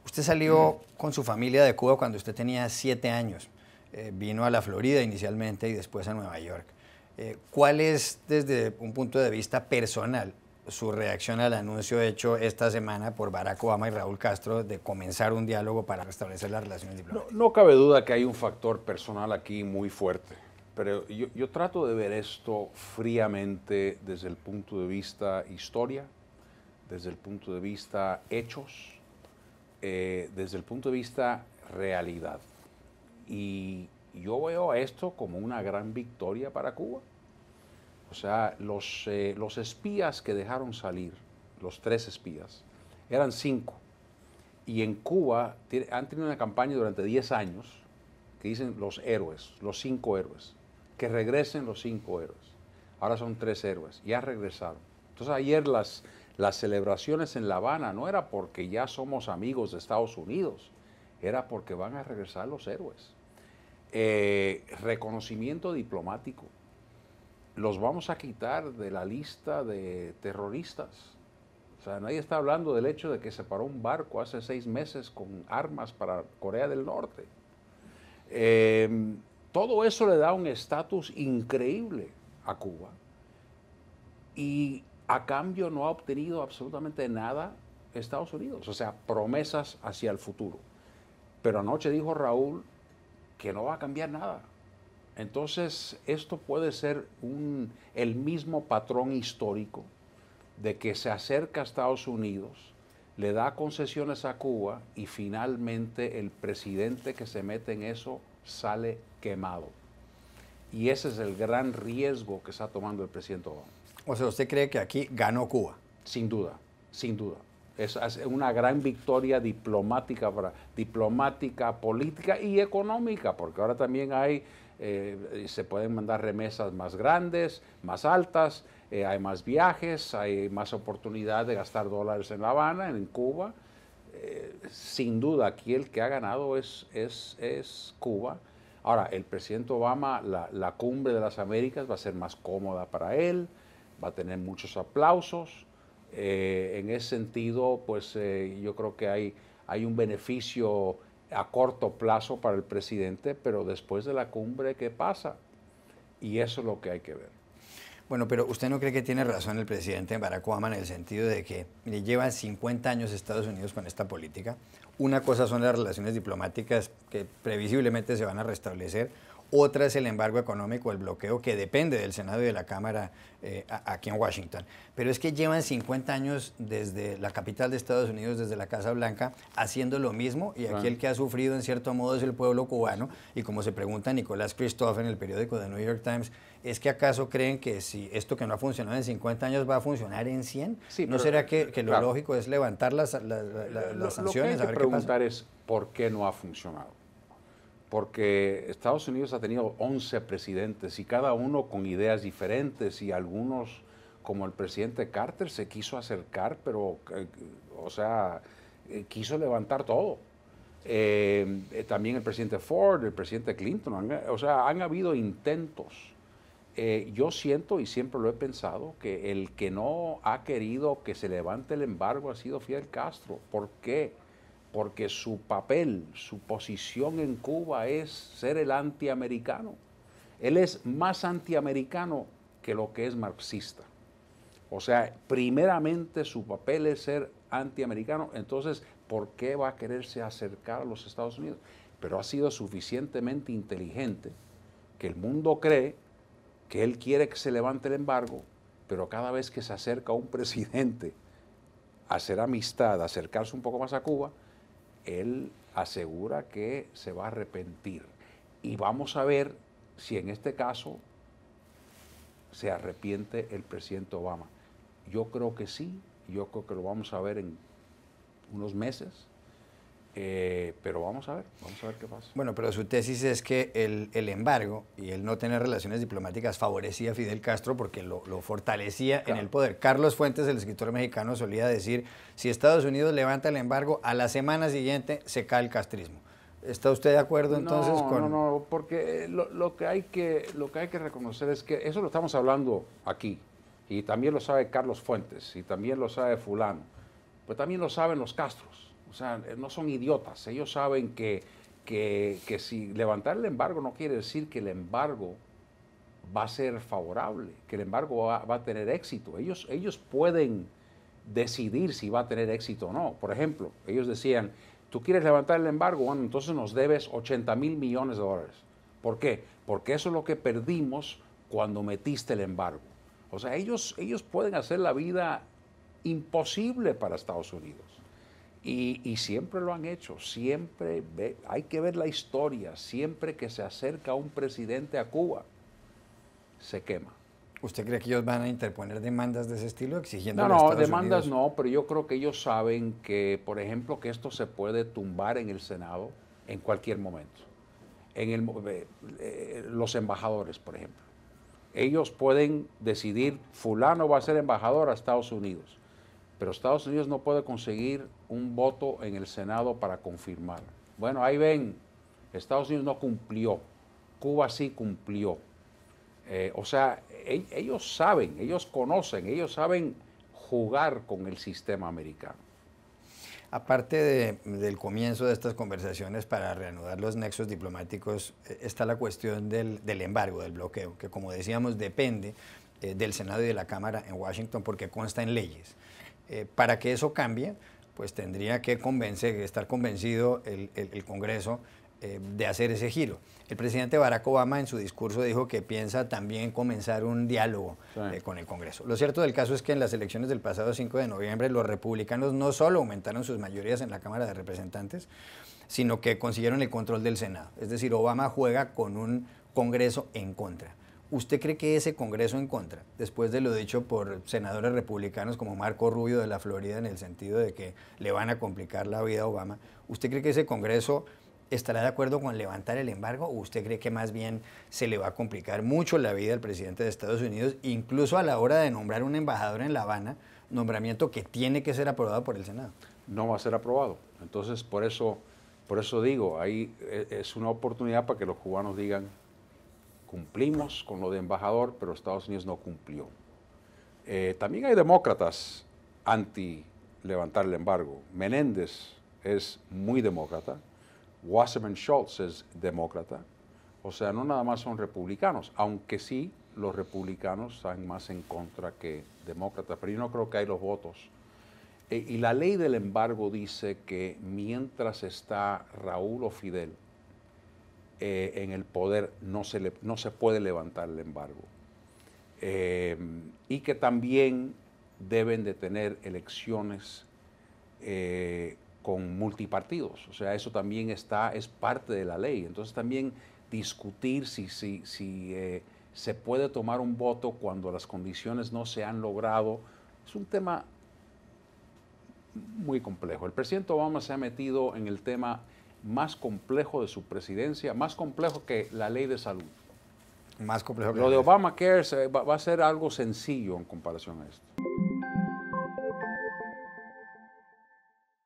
Usted salió con su familia de Cuba cuando usted tenía 7 años. Vino a la Florida inicialmente y después a Nueva York. ¿Cuál es, desde un punto de vista personal, su reacción al anuncio hecho esta semana por Barack Obama y Raúl Castro de comenzar un diálogo para restablecer las relaciones diplomáticas? No cabe duda que hay un factor personal aquí muy fuerte, pero yo trato de ver esto fríamente desde el punto de vista historia, desde el punto de vista hechos, desde el punto de vista realidad. Y yo veo esto como una gran victoria para Cuba. O sea, los espías que dejaron salir, los 3 espías, eran 5. Y en Cuba han tenido una campaña durante 10 años que dicen los héroes, los 5 héroes, que regresen los 5 héroes. Ahora son 3 héroes, ya regresaron. Entonces ayer las celebraciones en La Habana no era porque ya somos amigos de Estados Unidos, era porque van a regresar los héroes. Reconocimiento diplomático. Los vamos a quitar de la lista de terroristas. O sea, nadie está hablando del hecho de que se paró un barco hace 6 meses con armas para Corea del Norte. Todo eso le da un estatus increíble a Cuba. Y a cambio no ha obtenido absolutamente nada Estados Unidos. O sea, promesas hacia el futuro. Pero anoche dijo Raúl que no va a cambiar nada. Entonces, esto puede ser el mismo patrón histórico de que se acerca a Estados Unidos, le da concesiones a Cuba y finalmente el presidente que se mete en eso sale quemado. Y ese es el gran riesgo que está tomando el presidente Obama. O sea, ¿usted cree que aquí ganó Cuba? Sin duda, sin duda. Es una gran victoria diplomática, política y económica, porque ahora también se pueden mandar remesas más grandes, más altas, hay más viajes, hay más oportunidad de gastar dólares en La Habana, en Cuba. Sin duda, aquí el que ha ganado es Cuba. Ahora, el presidente Obama, la cumbre de las Américas va a ser más cómoda para él, va a tener muchos aplausos. En ese sentido, pues yo creo que hay un beneficio a corto plazo para el presidente, pero después de la cumbre, ¿qué pasa? Y eso es lo que hay que ver. Bueno, pero ¿usted no cree que tiene razón el presidente Barack Obama en el sentido de que llevan 50 años Estados Unidos con esta política? Una cosa son las relaciones diplomáticas que previsiblemente se van a restablecer, otra es el embargo económico, el bloqueo, que depende del Senado y de la Cámara aquí en Washington. Pero es que llevan 50 años desde la capital de Estados Unidos, desde la Casa Blanca, haciendo lo mismo, y aquí el que ha sufrido en cierto modo es el pueblo cubano, y como se pregunta Nicolás Kristof en el periódico The New York Times, ¿es que acaso creen que si esto que no ha funcionado en 50 años va a funcionar en 100? Sí, ¿No será que lo lógico es levantar las sanciones? Lo que hay que preguntar es por qué no ha funcionado. Porque Estados Unidos ha tenido 11 presidentes y cada uno con ideas diferentes, y algunos, como el presidente Carter, se quiso acercar, pero, quiso levantar todo. También el presidente Ford, el presidente Clinton, han habido intentos. Yo siento, y siempre lo he pensado, que el que no ha querido que se levante el embargo ha sido Fidel Castro. ¿Por qué? Porque su papel, su posición en Cuba es ser el antiamericano. Él es más antiamericano que lo que es marxista. O sea, primeramente su papel es ser antiamericano, entonces, ¿por qué va a quererse acercar a los Estados Unidos? Pero ha sido suficientemente inteligente que el mundo cree que él quiere que se levante el embargo, pero cada vez que se acerca a un presidente a hacer amistad, a acercarse un poco más a Cuba, él asegura que se va a arrepentir. Y vamos a ver si en este caso se arrepiente el presidente Obama. Yo creo que sí, yo creo que lo vamos a ver en unos meses, pero vamos a ver qué pasa. Bueno, pero su tesis es que el embargo y el no tener relaciones diplomáticas favorecía a Fidel Castro porque lo fortalecía en el poder. Carlos Fuentes, el escritor mexicano, solía decir, si Estados Unidos levanta el embargo, a la semana siguiente se cae el castrismo. ¿Está usted de acuerdo entonces con...? No, porque lo que hay que reconocer es que eso lo estamos hablando aquí, y también lo sabe Carlos Fuentes, y también lo sabe fulano, pues también lo saben los Castros. O sea, no son idiotas. Ellos saben que si levantar el embargo no quiere decir que el embargo va a ser favorable, que el embargo va a tener éxito. Ellos pueden decidir si va a tener éxito o no. Por ejemplo, ellos decían, tú quieres levantar el embargo, bueno, entonces nos debes 80,000 millones de dólares. ¿Por qué? Porque eso es lo que perdimos cuando metiste el embargo. O sea, ellos pueden hacer la vida imposible para Estados Unidos. Y siempre lo han hecho, siempre, hay que ver la historia, siempre que se acerca un presidente a Cuba, se quema. ¿Usted cree que ellos van a interponer demandas de ese estilo exigiendo a No, Estados demandas Unidos? no, pero yo creo que ellos saben que, por ejemplo, que esto se puede tumbar en el Senado en cualquier momento. Los embajadores, por ejemplo. Ellos pueden decidir, fulano va a ser embajador a Estados Unidos, pero Estados Unidos no puede conseguir un voto en el Senado para confirmar. Bueno, ahí ven, Estados Unidos no cumplió, Cuba sí cumplió. O sea, ellos saben, ellos conocen, ellos saben jugar con el sistema americano. Aparte del comienzo de estas conversaciones para reanudar los nexos diplomáticos, está la cuestión del embargo, del bloqueo, que como decíamos depende del Senado y de la Cámara en Washington porque consta en leyes. Para que eso cambie, pues tendría que estar convencido el Congreso de hacer ese giro. El presidente Barack Obama en su discurso dijo que piensa también comenzar un diálogo con el Congreso. Lo cierto del caso es que en las elecciones del pasado 5 de noviembre los republicanos no solo aumentaron sus mayorías en la Cámara de Representantes, sino que consiguieron el control del Senado. Es decir, Obama juega con un Congreso en contra. ¿Usted cree que ese Congreso en contra, después de lo dicho por senadores republicanos como Marco Rubio de la Florida en el sentido de que le van a complicar la vida a Obama, ¿usted cree que ese Congreso estará de acuerdo con levantar el embargo o usted cree que más bien se le va a complicar mucho la vida al presidente de Estados Unidos, incluso a la hora de nombrar un embajador en La Habana, nombramiento que tiene que ser aprobado por el Senado? No va a ser aprobado. Entonces, por eso digo, ahí es una oportunidad para que los cubanos digan, cumplimos con lo de embajador, pero Estados Unidos no cumplió. También hay demócratas anti levantar el embargo. Menéndez es muy demócrata. Wasserman Schultz es demócrata. O sea, no nada más son republicanos, aunque sí los republicanos están más en contra que demócratas, pero yo no creo que hay los votos. Y la ley del embargo dice que mientras está Raúl o Fidel en el poder, no se puede levantar el embargo. Y que también deben de tener elecciones con multipartidos, o sea, eso también es parte de la ley. Entonces también discutir si se puede tomar un voto cuando las condiciones no se han logrado, es un tema muy complejo. El presidente Obama se ha metido en el tema más complejo de su presidencia, más complejo que la ley de salud. Más complejo que Lo de Obamacare va a ser algo sencillo en comparación a esto.